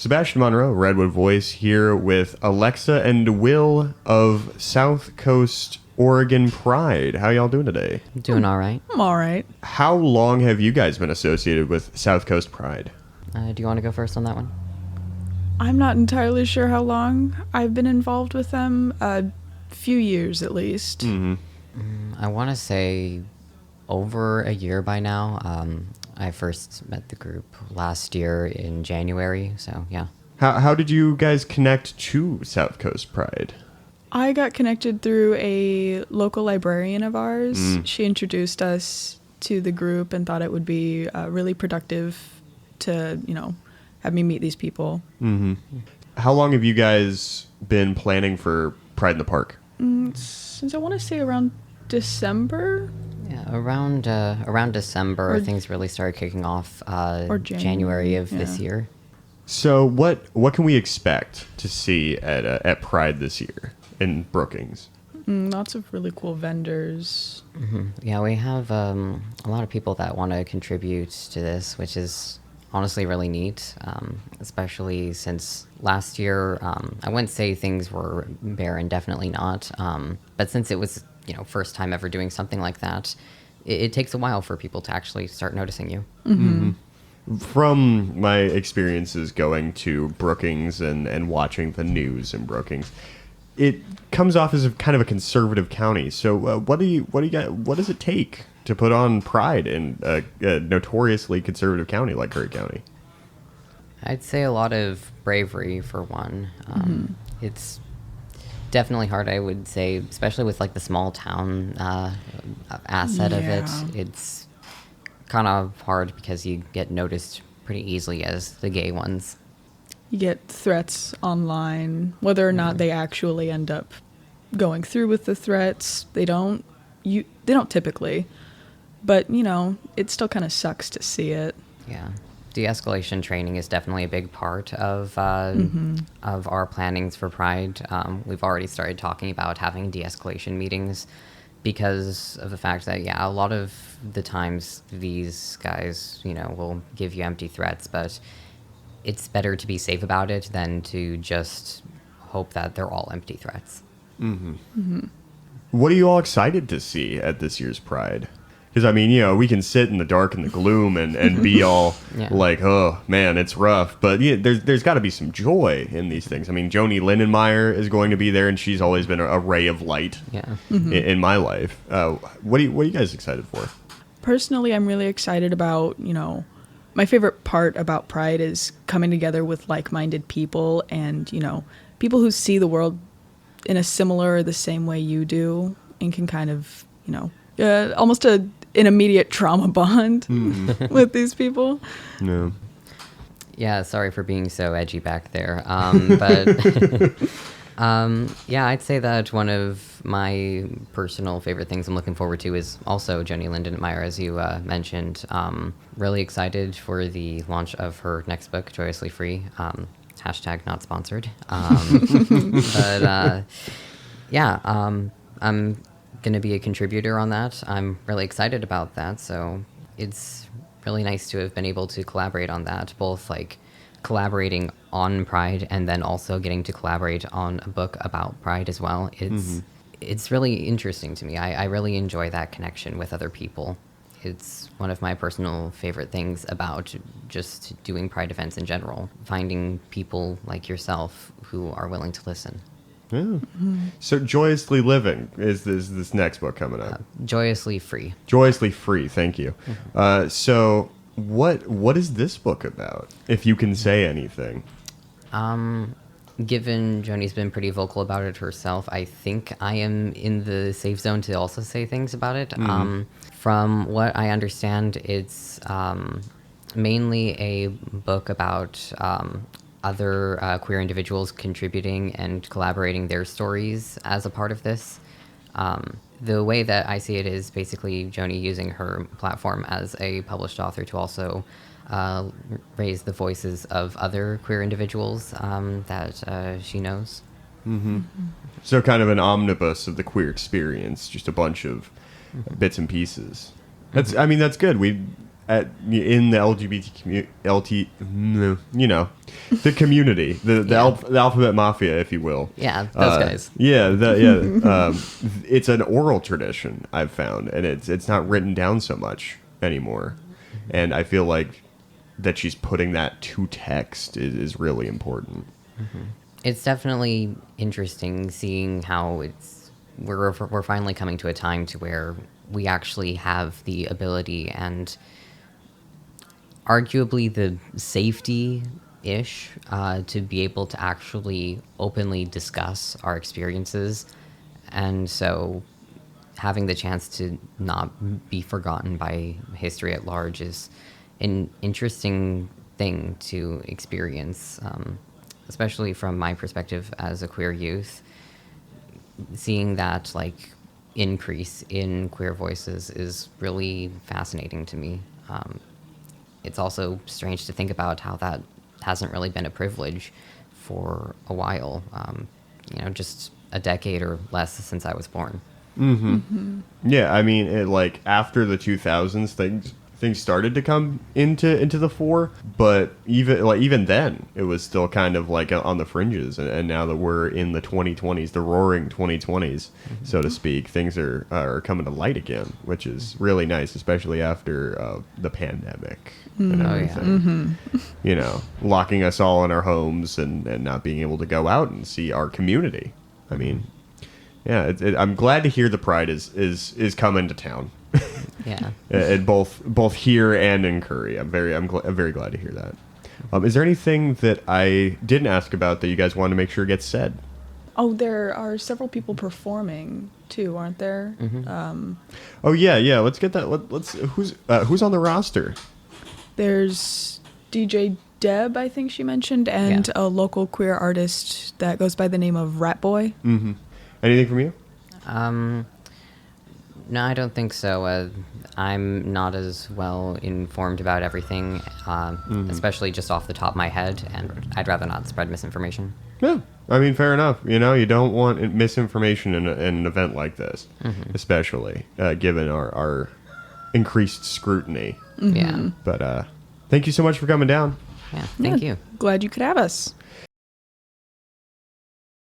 Sebastian Monroe, Redwood Voice, here with Alexa and Will of South Coast Oregon Pride. How y'all doing today? Doing all right. I'm all right. How long have you guys been associated with South Coast Pride? Do you want to go first on that one? I'm not entirely sure how long I've been involved with them. A few years at least. I want to say over a year by now. I first met the group last year in January, so yeah. How did you guys connect to South Coast Pride? I got connected through a local librarian of ours. She introduced us to the group and thought it would be really productive to, have me meet these people. Mm-hmm. How long have you guys been planning for Pride in the Park? Since I want to say around December. Yeah, around December, things really started kicking off. Or January of this year. So what can we expect to see at Pride this year in Brookings? Lots of really cool vendors. Yeah, we have a lot of people that want to contribute to this, which is honestly really neat, especially since last year, I wouldn't say things were barren, definitely not, but since it was first time ever doing something like that, it takes a while for people to actually start noticing you. From my experiences going to Brookings and watching the news in Brookings, it comes off as a kind of a conservative county. So what does it take to put on Pride in a notoriously conservative county like Curry County? I'd say a lot of bravery for one. It's definitely hard, I would say, especially with like the small town asset of it. It's kind of hard because you get noticed pretty easily as the gay ones. You get threats online, whether or not they actually end up going through with the threats. They don't typically, but it still kind of sucks to see it. Yeah. De-escalation training is definitely a big part of our plannings for Pride. We've already started talking about having de-escalation meetings because of the fact that, a lot of the times these guys, will give you empty threats, but it's better to be safe about it than to just hope that they're all empty threats. What are you all excited to see at this year's Pride? Because, we can sit in the dark and the gloom and be all like, oh, man, it's rough. But there's got to be some joy in these things. Joni Lindenmeyer is going to be there, and she's always been a ray of light in my life. What are you guys excited for? Personally, I'm really excited about, my favorite part about Pride is coming together with like-minded people and, people who see the world in a similar or the same way you do and can kind of, almost an immediate trauma bond with these people. No. Yeah, sorry for being so edgy back there. But I'd say that one of my personal favorite things I'm looking forward to is also Joni Lindenmeyer, as you mentioned. Really excited for the launch of her next book, Joyously Free. Hashtag not sponsored. I'm going to be a contributor on that. I'm really excited about that. So it's really nice to have been able to collaborate on that, both like collaborating on Pride and then also getting to collaborate on a book about Pride as well. It's really interesting to me. I really enjoy that connection with other people. It's one of my personal favorite things about just doing Pride events in general, finding people like yourself who are willing to listen. Yeah. So Joyously Living is this next book coming up. Joyously Free. Joyously Free, thank you. So what is this book about, if you can say anything? Given Joni's been pretty vocal about it herself, I think I am in the safe zone to also say things about it. From what I understand, it's mainly a book about other queer individuals contributing and collaborating their stories as a part of this. The way that I see it is basically Joni using her platform as a published author to also raise the voices of other queer individuals that she knows. So kind of an omnibus of the queer experience, just a bunch of bits and pieces. That's good. in the LGBT the community, the alphabet mafia, if you will. Yeah, those guys. It's an oral tradition, I've found, and it's not written down so much anymore. And I feel like that she's putting that to text is really important. It's definitely interesting seeing how we're finally coming to a time to where we actually have the ability and arguably the safety-ish to be able to actually openly discuss our experiences. And so having the chance to not be forgotten by history at large is an interesting thing to experience, especially from my perspective as a queer youth. Seeing that like increase in queer voices is really fascinating to me. It's also strange to think about how that hasn't really been a privilege for a while. Just a decade or less since I was born. Yeah, I mean, like after the 2000s, things started to come into the fore, but even then, it was still kind of like on the fringes. And now that we're in the 2020s, the roaring 2020s, so to speak, things are coming to light again, which is really nice, especially after the pandemic and everything. Locking us all in our homes and not being able to go out and see our community. I mean, yeah, I'm glad to hear the Pride is coming to town. Yeah, and both here and in Curry. I'm very glad to hear that. Is there anything that I didn't ask about that you guys want to make sure gets said? Oh, there are several people performing too, aren't there? Oh yeah. Let's get that. Let's who's on the roster? There's DJ Deb, I think she mentioned, and a local queer artist that goes by the name of Rat Boy. Anything from you? No, I don't think so. I'm not as well informed about everything, especially just off the top of my head, and I'd rather not spread misinformation. Yeah, I mean, fair enough. You don't want misinformation in an event like this, especially given our increased scrutiny. Yeah. But thank you so much for coming down. Yeah, thank you. Glad you could have us.